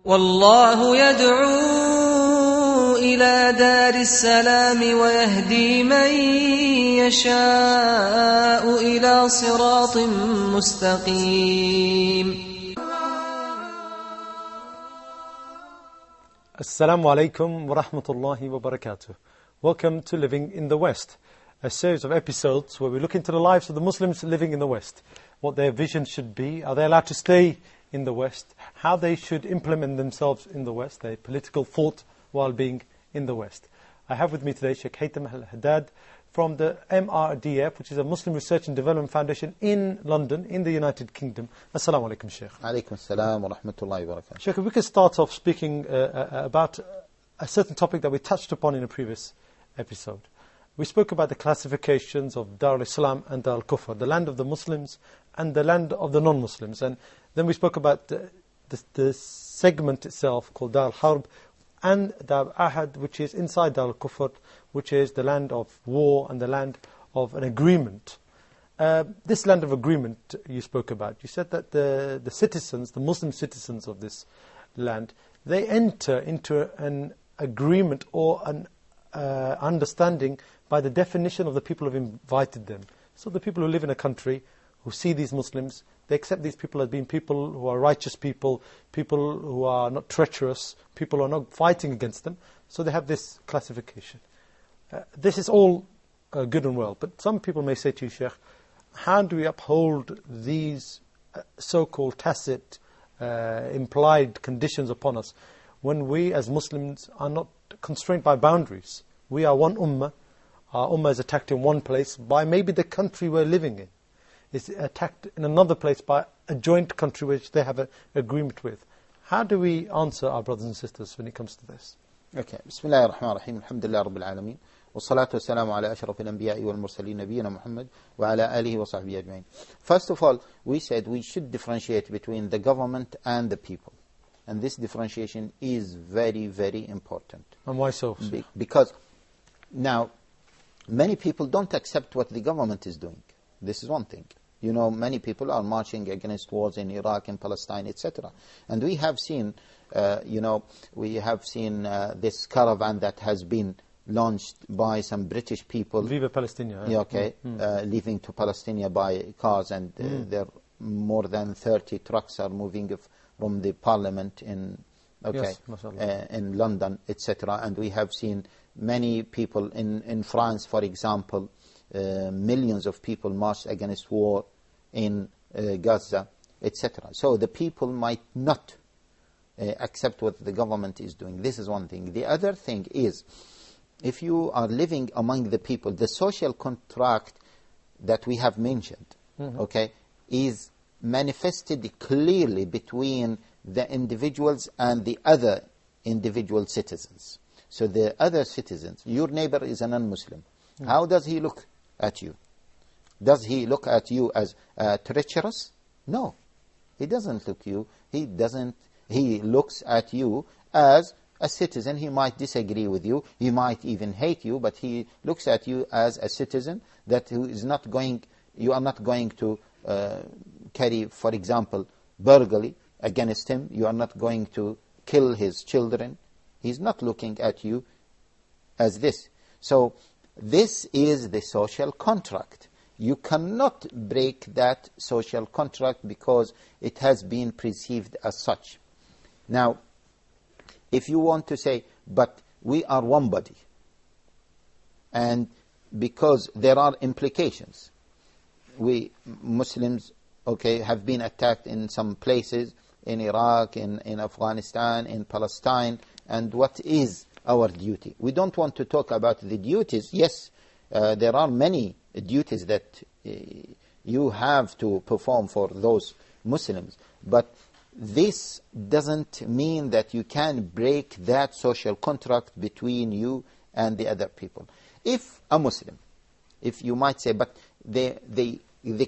والله يدعو إلى دار السلام ويهدي من يشاء إلى صراط مستقيم. Assalamu alaikum wa rahmatullahi wa barakatuh. Welcome to Living in the West, a series of episodes where we look into the lives of the Muslims living in the West, what their vision should be, are they allowed to stay in the West, how they should implement themselves in the West, their political thought while being in the West. I have with me today Shaikh Haitham Al-Haddad from the MRDF, which is a Muslim Research and Development Foundation in London, in the United Kingdom. Assalamu alaikum, Shaykh. Alaikum assalam wa rahmatullahi wa barakatuh. Shaykh, if we could start off speaking about a certain topic that we touched upon in a previous episode. We spoke about the classifications of Dar al-Islam and Dar al-Kufr, the land of the Muslims and the land of the non-Muslims. And then we spoke about the segment itself called Dar al-Harb and Dar al-Ahad, which is inside Dar al-Kufr, which is the land of war and the land of an agreement. This land of agreement you spoke about, you said that the citizens, the Muslim citizens of this land, they enter into an agreement or an understanding by the definition of the people who have invited them. So the people who live in a country, who see these Muslims, they accept these people as being people who are righteous people, people who are not treacherous, people who are not fighting against them. So they have this classification. This is all good and well, but some people may say to you, Sheikh, how do we uphold these so-called tacit, implied conditions upon us when we as Muslims are not constrained by boundaries? We are one ummah. Our ummah is attacked in one place by maybe the country we're living in. It's attacked in another place by a joint country which they have an agreement with. How do we answer our brothers and sisters when it comes to this? Okay. Bismillah ar-Rahman ar-Rahim. Alhamdulillah Rabbil Alameen. Wassalatu wassalamu ala ashrafil anbiya'i wal mursaleen nabiyina Muhammad wa ala alihi wa sahbihi ajma'in. First of all, we said we should differentiate between the government and the people. And this differentiation is very, very important. And why so? Because now, many people don't accept what the government is doing. This is one thing. You know, many people are marching against wars in Iraq and Palestine, etc. And we have seen, this caravan that has been launched by some British people. Viva Palestina. Yeah, okay, leaving to Palestine by cars, and there more than 30 trucks are moving from the parliament in London, etc. And we have seen many people in France, for example, millions of people marched against war in Gaza, etc. So the people might not accept what the government is doing. This is one thing. The other thing is, if you are living among the people, the social contract that we have mentioned, is manifested clearly between the individuals and the other individual citizens. So the other citizens, your neighbor is a non-Muslim. How does he look at you? Does he look at you as treacherous? No, he doesn't look you. He looks at you as a citizen. He might disagree with you. He might even hate you, but he looks at you as a citizen that you are not going to carry, for example, burglary against him. You are not going to kill his children. He's not looking at you as this. So this is the social contract. You cannot break that social contract because it has been perceived as such. Now, if you want to say, but we are one body, and because there are implications, we Muslims, have been attacked in some places, in Iraq, in Afghanistan, in Palestine, and what is our duty? We don't want to talk about the duties. Yes, there are many duties that you have to perform for those Muslims, but this doesn't mean that you can break that social contract between you and the other people. If a Muslim, if you might say, but the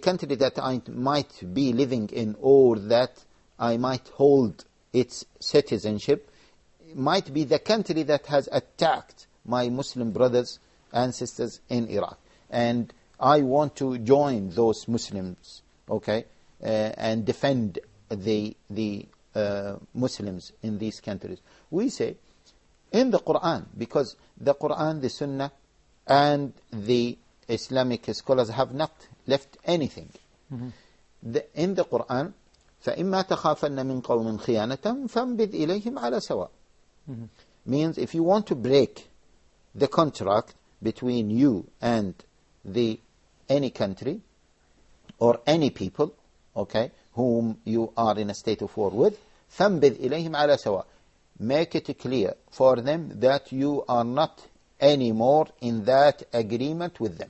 country that I might be living in, or that I might hold its citizenship, might be the country that has attacked my Muslim brothers and sisters in Iraq. And I want to join those Muslims, and defend the Muslims in these countries? We say, in the Quran, because the Quran, the Sunnah, and the Islamic scholars have not left anything. In the Quran, فَإِمَّا تَخَافَنَّ مِنْ قَوْمٍ خِيَانَةً فَانْبِذْ إِلَيْهِمْ عَلَى سَوَاءٍ. Means if you want to break the contract between you and any country or any people, okay, whom you are in a state of war with, فَانْبِذْ إِلَيْهِمْ عَلَى سَوَاءٍ. Make it clear for them that you are not anymore in that agreement with them.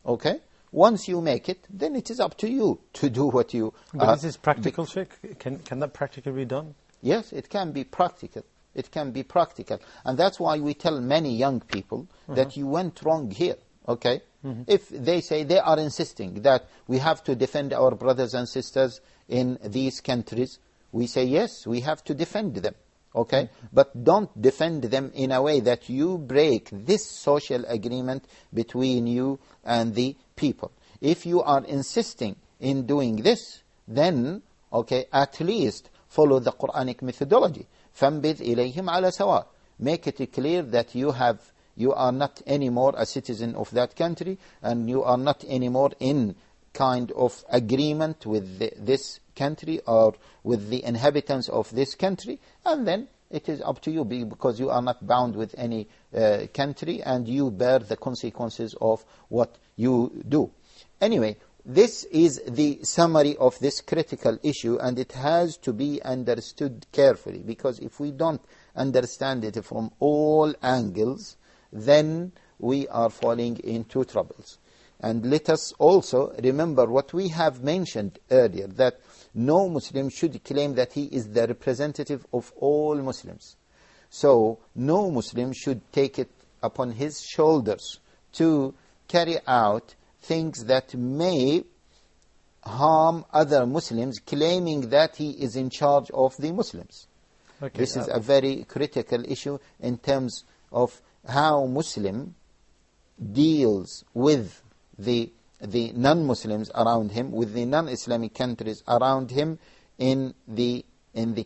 Okay? Once you make it, then it is up to you to do what you... But is this practical, Shaykh? Can that practically be done? Yes, it can be practical. It can be practical. And that's why we tell many young people that you went wrong here. Okay? If they say they are insisting that we have to defend our brothers and sisters in these countries, we say yes, we have to defend them. Okay? But don't defend them in a way that you break this social agreement between you and the people. If you are insisting in doing this, then, okay, at least follow the Quranic methodology. فَانْبِذْ إِلَيْهِمْ عَلَى سَوَاءٍ. Make it clear that you are not anymore a citizen of that country, and you are not anymore in kind of agreement with this country or with the inhabitants of this country, and then it is up to you, because you are not bound with any country, and you bear the consequences of what you do. Anyway, this is the summary of this critical issue, and it has to be understood carefully, because if we don't understand it from all angles, then we are falling into troubles. And let us also remember what we have mentioned earlier, that no Muslim should claim that he is the representative of all Muslims. So no Muslim should take it upon his shoulders to carry out things that may harm other Muslims, claiming that he is in charge of the Muslims. Okay, this is a very critical issue in terms of how Muslim deals with the non-Muslims around him, with the non-Islamic countries around him in the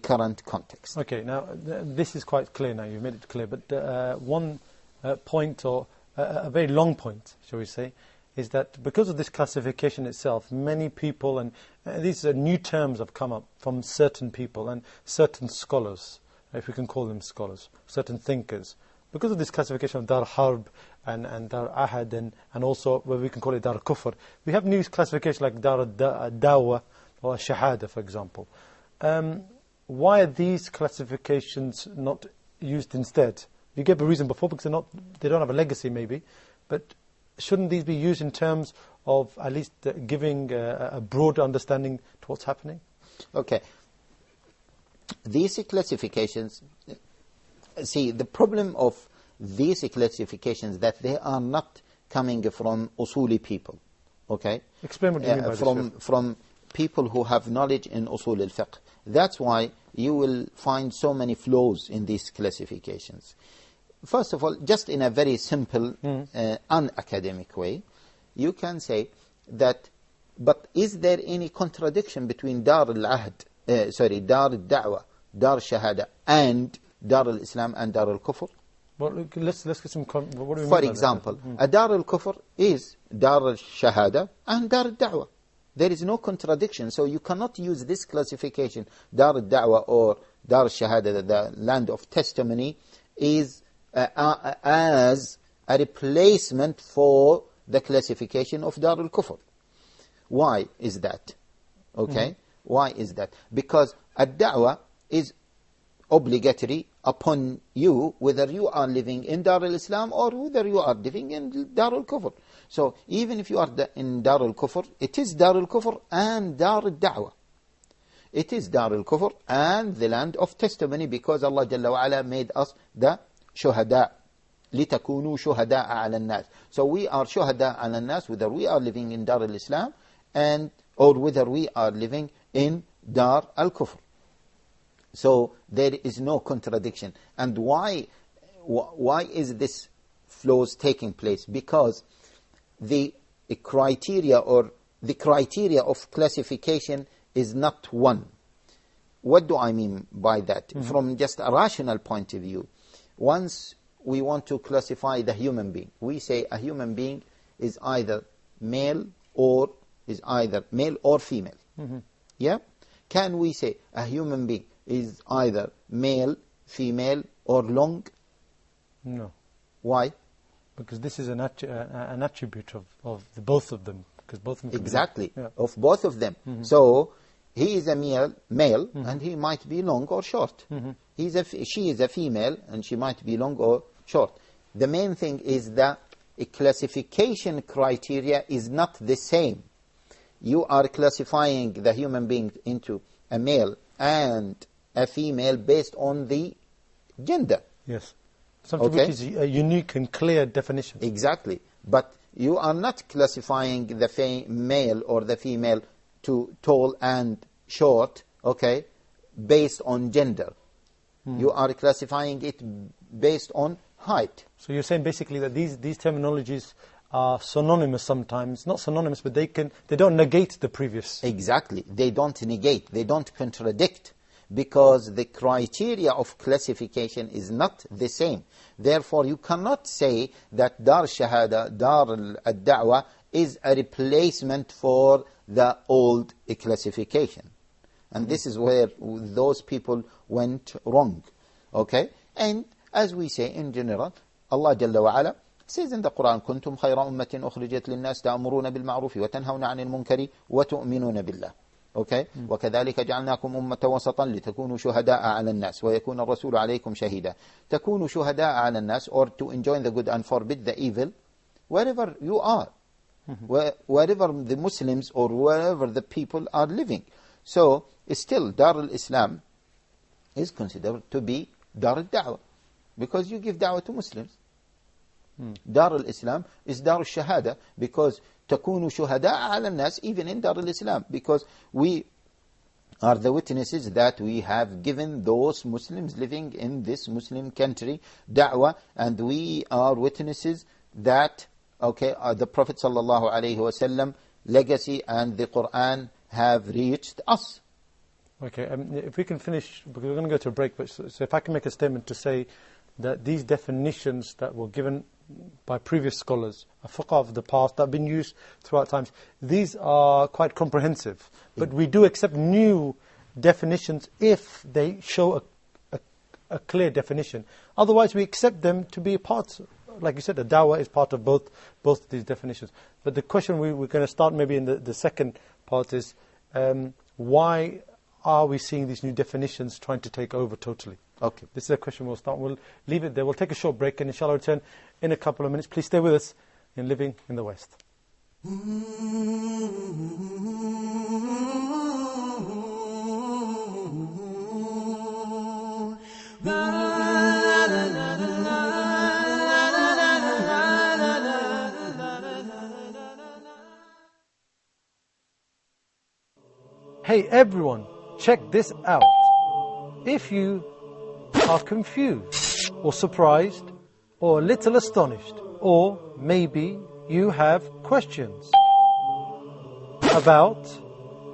current context. Okay, now this is quite clear now, you've made it clear, but one point, or a very long point, shall we say, is that because of this classification itself, many people, and these are new terms have come up from certain people and certain scholars, if we can call them scholars, certain thinkers. Because of this classification of Dar Harb and Dar Ahad and also what we can call it Dar Kufr, we have new classifications like Dar Dawa or Shahada, for example. Why are these classifications not used instead? You gave a reason before, because they don't have a legacy maybe, but shouldn't these be used in terms of at least giving a broad understanding to what's happening? Okay. These classifications, see, the problem of these classifications that they are not coming from usuli people. Okay? Explain what you mean by this. From people who have knowledge in usul al-fiqh. That's why you will find so many flaws in these classifications. First of all, just in a very simple, unacademic way, you can say that, but is there any contradiction between Dar al-Ahd, Dar al-Da'wah, Dar al-Shahada, and Dar al-Islam and Dar al-Kufr? Well, let's get some... What do we mean For example, a Dar al-Kufr is Dar al-Shahada and Dar al-Da'wah. There is no contradiction, so you cannot use this classification, Dar al-Da'wah or Dar al-Shahada, the land of testimony, is as a replacement for the classification of Dar al-Kufr. Why is that? Okay? Why is that? Because ad-Da'wah is obligatory upon you, whether you are living in Dar al-Islam or whether you are living in Dar al-Kufr. So even if you are in Dar al-Kufr, it is Dar al-Kufr and Dar al-Da'wah. It is Dar al-Kufr and the land of testimony, because Allah Jalla wa Ala made us the shuhada. لِتَكُونُوا شُهَدَاءَ عَلَى النَّاسِ. So we are shuhada ala nas, whether we are living in Dar al-Islam or whether we are living in Dar al-Kufr. So there is no contradiction. And why is this flaws taking place? Because the criteria of classification is not one. what do I mean by that? From just a rational point of view, once we want to classify the human being, we say a human being is either male or female. Yeah? Can we say a human being is either male, female, or long? No. Why? Because this is an attribute of the both of them. Because both of them exactly, yeah. Of both of them. So he is a male and he might be long or short. She is a female and she might be long or short. The main thing is that a classification criteria is not the same. You are classifying the human being into a male and a female based on the gender. Yes. Something which is a unique and clear definition. Exactly. But you are not classifying the male or the female to tall and short, based on gender. You are classifying it based on height. So you're saying basically that these terminologies are synonymous sometimes. Not synonymous, but they don't negate the previous. Exactly. They don't negate. They don't contradict. Because the criteria of classification is not the same. Therefore, you cannot say that Dar Shahada, Dar al-Da'wah is a replacement for the old classification. And this is where those people went wrong. And as we say in general, Allah Jalla wa Ala says in the Quran, كنتم خير أمة أخرجت للناس تأمرون بالمعروف وتنهون عن المنكر وتؤمنون بالله. وكذلك جعلناكم أمة وسطا لتكونوا شهداء على الناس ويكون الرسول عليكم شهيدا. تكونوا شهداء على الناس, or to enjoin the good and forbid the evil wherever you are, wherever the Muslims or wherever the people are living. So still Dar al-Islam is considered to be Dar al-Da'wah because you give da'wah to Muslims. Dar al-Islam is Dar al-Shahada because تكونوا شهداء على الناس, even in Dar al-Islam, because we are the witnesses that we have given those Muslims living in this Muslim country da'wah, and we are witnesses that the Prophet sallallahu alaihi wasallam legacy and the Quran have reached us. If we can finish, because we're going to go to a break, but so if I can make a statement to say that these definitions that were given by previous scholars, a fiqh of the past that have been used throughout times, these are quite comprehensive. But we do accept new definitions if they show a clear definition. Otherwise, we accept them to be a part, like you said, the da'wah is part of both of these definitions. But the question we're going to start maybe in the second part is, why are we seeing these new definitions trying to take over totally? This is a question we'll start. We'll leave it there. We'll take a short break and inshallah return in a couple of minutes. Please stay with us in Living in the West. Hey everyone, check this out. If you are confused or surprised or a little astonished, or maybe you have questions about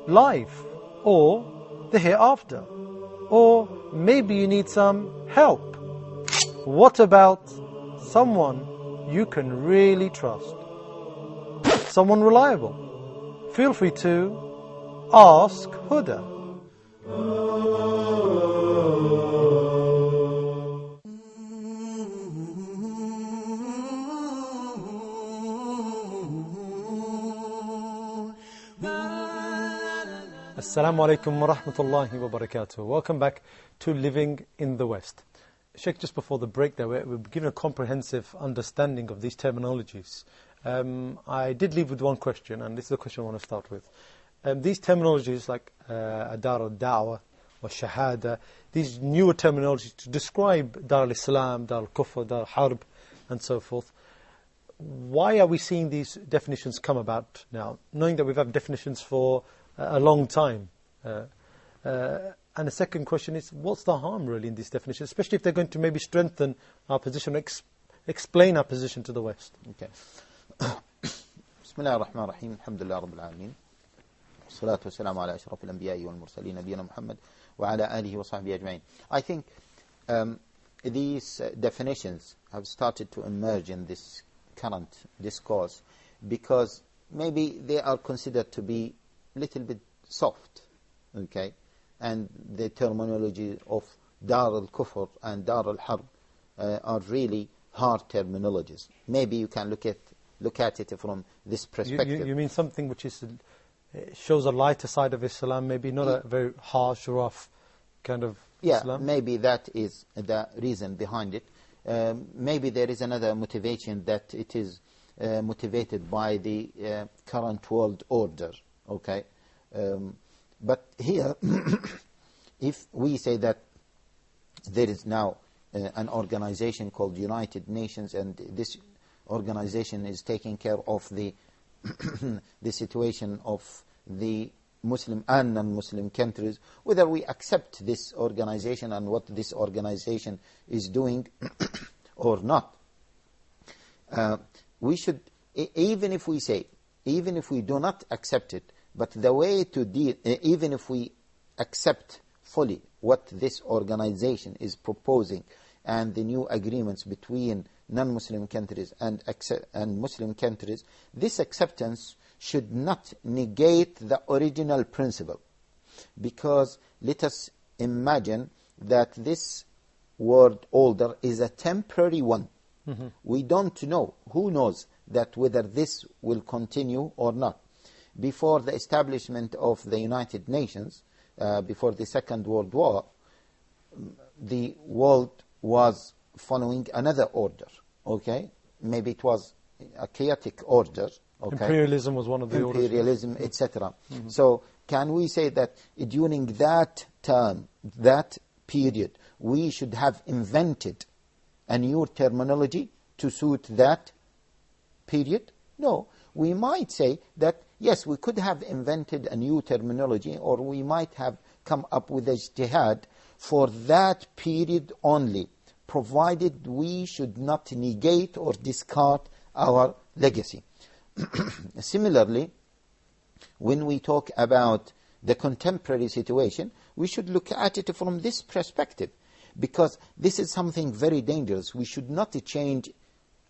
life or the hereafter, or maybe you need some help, what about someone you can really trust? Someone reliable? Feel free to ask Huda. Assalamu alaikum wa rahmatullahi wa barakatuh. Welcome back to Living in the West. Shaikh, just before the break there, we've given a comprehensive understanding of these terminologies. I did leave with one question, and this is the question I want to start with. These terminologies like Dar al-Da'wah or Shahada, these newer terminologies to describe Dar al-Islam, Dar al-Kufr, Dar al-Harb, and so forth. Why are we seeing these definitions come about now, knowing that we've had definitions for a long time? And the second question is, what's the harm really in these definitions, especially if they're going to maybe strengthen our position, explain our position to the West? Bismillah ar-Rahman ar-Rahim, alhamdulillah rabbil alameen, salatu wassalamu ala ashraf al-anbiya'i wal mursaleen, nabiyana Muhammad وعلى آله وصحبه أجمعين. I think these definitions have started to emerge in this current discourse because maybe they are considered to be a little bit soft, okay? And the terminology of Dar al-Kufr and Dar al-Harb are really hard terminologies. Maybe you can look at it from this perspective. You mean something which is shows a lighter side of Islam, maybe not a very harsh, rough kind of Islam? Yeah, maybe that is the reason behind it. Maybe there is another motivation that it is motivated by the current world order, okay? But here, if we say that there is now an organization called United Nations, and this organization is taking care of the the situation of the Muslim and non-Muslim countries, whether we accept this organization and what this organization is doing or not. We should, even if we do not accept it, but the way to deal, even if we accept fully what this organization is proposing and the new agreements between non-Muslim countries and Muslim countries, this acceptance should not negate the original principle. Because let us imagine that this world order is a temporary one. Mm-hmm. We don't know. Who knows that whether this will continue or not? Before the establishment of the United Nations, before the Second World War, the world was following another order, okay? Maybe it was a chaotic order, okay? Imperialism was one of the orders. Imperialism, etc. Mm-hmm. So, can we say that during that term, that period, we should have invented a new terminology to suit that period? No. We might say that, yes, we could have invented a new terminology, or we might have come up with a ijtihad for that period only, provided we should not negate or discard our legacy. Similarly, when we talk about the contemporary situation, we should look at it from this perspective, because this is something very dangerous. We should not change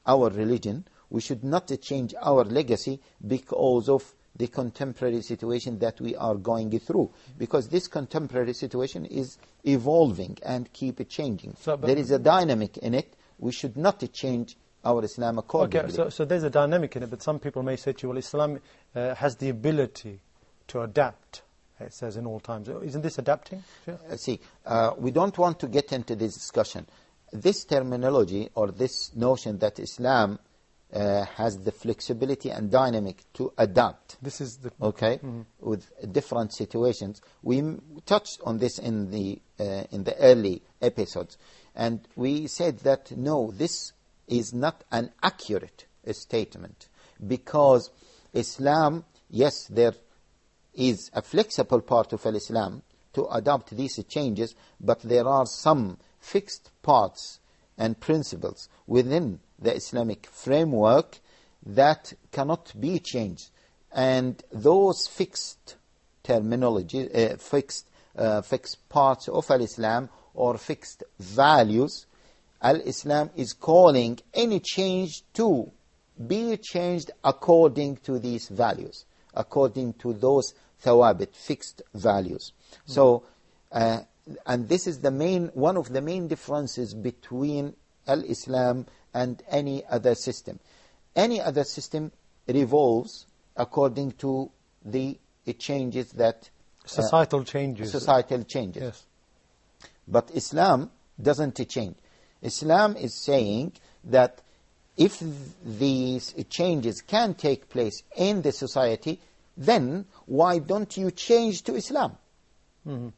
our religion, we should not change our legacy because of the contemporary situation that we are going through, because this contemporary situation is evolving and keep changing. There is a dynamic in it. We should not change our Islam accordingly. Okay, so there's a dynamic in it, but some people may say to you, well, Islam has the ability to adapt, it says in all times. Isn't this adapting? See, we don't want to get into this discussion. This terminology, or this notion that Islam has the flexibility and dynamic to adapt. This is the with different situations. We touched on this in the early episodes, and we said that no, this is not an accurate statement, because Islam, yes, there is a flexible part of Islam to adopt these changes, but there are some fixed parts and principles within the Islamic framework that cannot be changed. And those fixed terminology, fixed parts of Al-Islam, or fixed values, Al-Islam is calling any change to be changed according to these values, according to those thawabit, fixed values. Mm-hmm. So, and this is one of the main differences between Al-Islam and any other system. Any other system revolves according to the changes that... Societal changes. Societal changes. Yes. But Islam doesn't change. Islam is saying that if these changes can take place in the society, then why don't you change to Islam? Mm-hmm.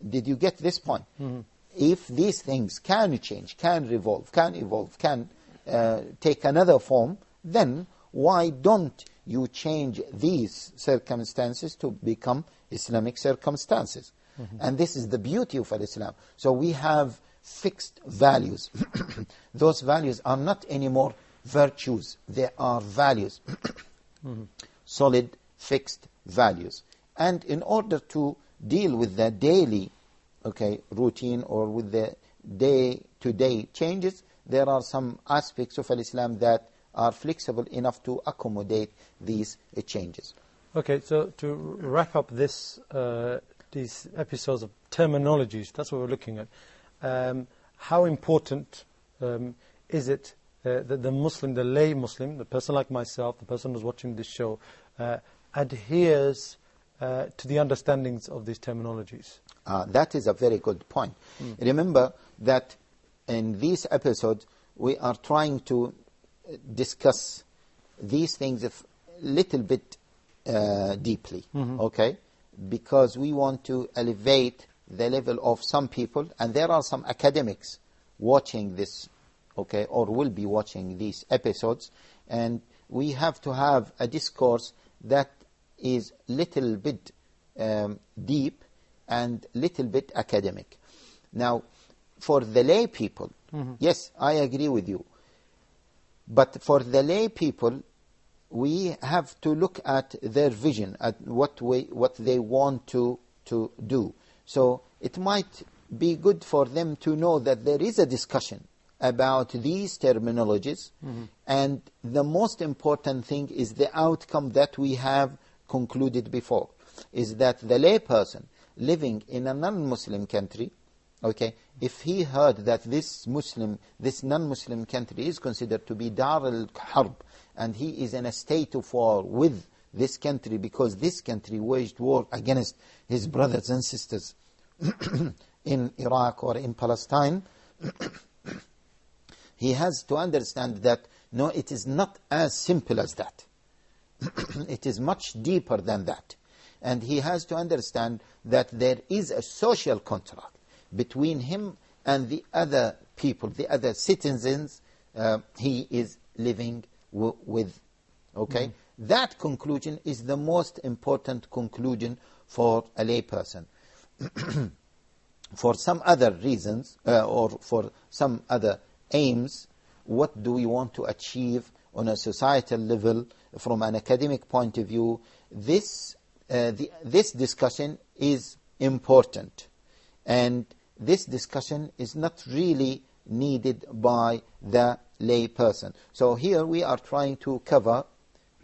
Did you get this point? Mm-hmm. If these things can change, can evolve, can take another form, then why don't you change these circumstances to become Islamic circumstances? Mm-hmm. And this is the beauty of Islam. So we have fixed values. Those values are not anymore virtues, they are values. Mm-hmm. Solid, fixed values. And in order to deal with the daily routine or with the day-to-day changes, there are some aspects of Islam that are flexible enough to accommodate these changes. Okay, so to wrap up these episodes of terminologies, that's what we're looking at. How important is it that the Muslim, the lay Muslim, the person like myself, the person who's watching this show, adheres to the understandings of these terminologies? That is a very good point. Remember that in these episodes, we are trying to discuss these things a little bit deeply, okay? Because we want to elevate the level of some people, and there are some academics watching this, okay, or will be watching these episodes, and we have to have a discourse that is little bit deep and little bit academic. Now, for the lay people, yes, I agree with you. But for the lay people, we have to look at their vision, at what they want to do. So it might be good for them to know that there is a discussion about these terminologies, and the most important thing is the outcome that we have concluded before, is that the lay person living in a non-Muslim country, okay, if he heard that this non-Muslim country is considered to be Dar al-Harb, and he is in a state of war with this country because this country waged war against his brothers and sisters in Iraq or in Palestine, he has to understand that, no, it is not as simple as that. It is much deeper than that. And he has to understand that there is a social contract between him and the other people, the other citizens he is living with. Okay? That conclusion is the most important conclusion for a lay person. For some other reasons, or for some other aims, what do we want to achieve on a societal level, from an academic point of view, this discussion is important. And this discussion is not really needed by the lay person. So here we are trying to cover,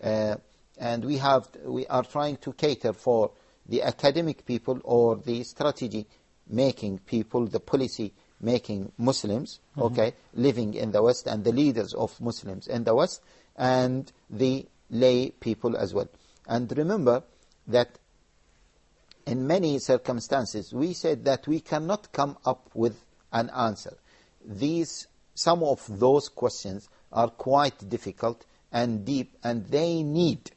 and we are trying to cater for the academic people or the strategy making people, the policy making Muslims, okay, living in the West, and the leaders of Muslims in the West, and the lay people as well. And remember that in many circumstances we said that we cannot come up with an answer. Some of those questions are quite difficult and deep, and they need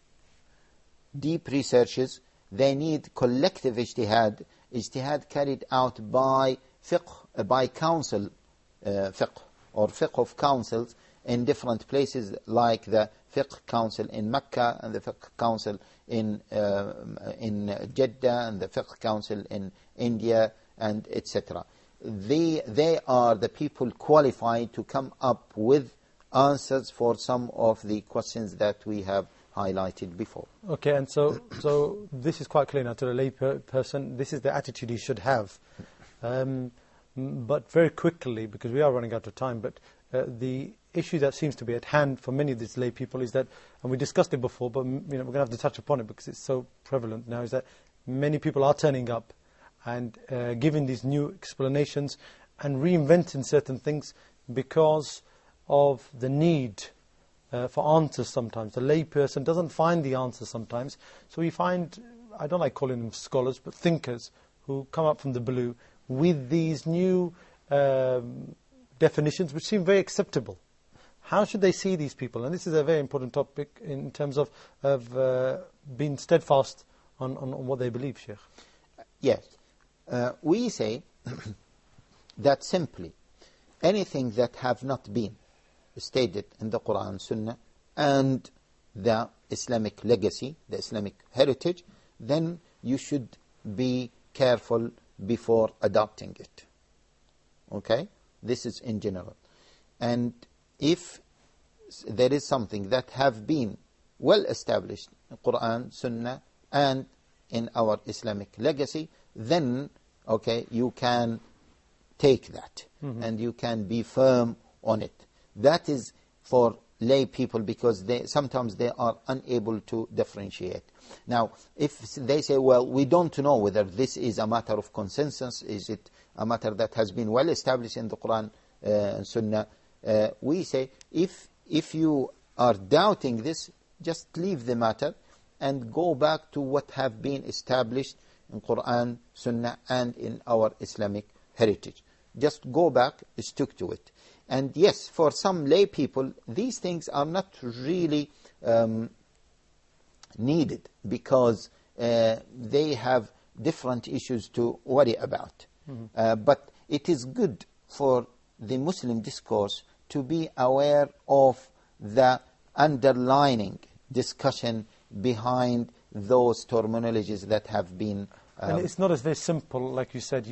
deep researches. They need collective ijtihad carried out by fiqh, by council fiqh, or fiqh of councils in different places, like the fiqh council in Mecca, and the fiqh council in Jeddah, and the fiqh council in India, and etc. They are the people qualified to come up with answers for some of the questions that we have highlighted before. Okay, and so this is quite clear now to the lay person. This is the attitude he should have. But very quickly, because we are running out of time, but the issue that seems to be at hand for many of these lay people is that, and we discussed it before, but we're going to have to touch upon it because it's so prevalent now, is that many people are turning up and giving these new explanations and reinventing certain things because of the need for answers sometimes. The lay person doesn't find the answer sometimes, so we find, I don't like calling them scholars, but thinkers who come up from the blue with these new definitions which seem very acceptable. How should they see these people? And this is a very important topic in terms of being steadfast on what they believe, Shaykh. Yes. We say that simply anything that have not been stated in the Quran, Sunnah, and the Islamic legacy, the Islamic heritage, then you should be careful before adopting it. Okay? This is in general. And if there is something that have been well established in Quran, Sunnah, and in our Islamic legacy, then okay, you can take that and you can be firm on it. That is for lay people, because sometimes they are unable to differentiate. Now, if they say, well, we don't know whether this is a matter of consensus, is it a matter that has been well established in the Quran and Sunnah, we say, if you are doubting this, just leave the matter and go back to what have been established in Quran, Sunnah, and in our Islamic heritage. Just go back, stick to it. And yes, for some lay people, these things are not really needed, because they have different issues to worry about. But it is good for the Muslim discourse to be aware of the underlining discussion behind those terminologies that have been... and it's not as very simple, like you said.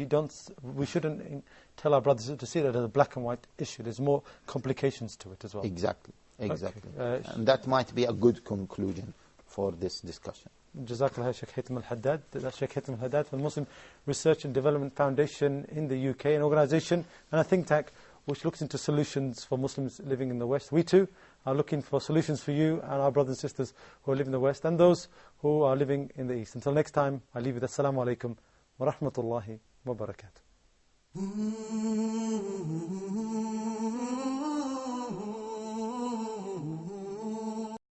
We shouldn't tell our brothers to see that as a black and white issue. There's more complications to it as well. Exactly. Okay. And that might be a good conclusion for this discussion. Jazakallah Shaykh Haitham Al-Haddad. That's Shaykh Haitham Al-Haddad from the Muslim Research and Development Foundation in the UK, an organisation and a think tank which looks into solutions for Muslims living in the West. We too are looking for solutions for you and our brothers and sisters who live in the West and those who are living in the East. Until next time, I leave you with Assalamu alaikum wa rahmatullahi wa barakatuh.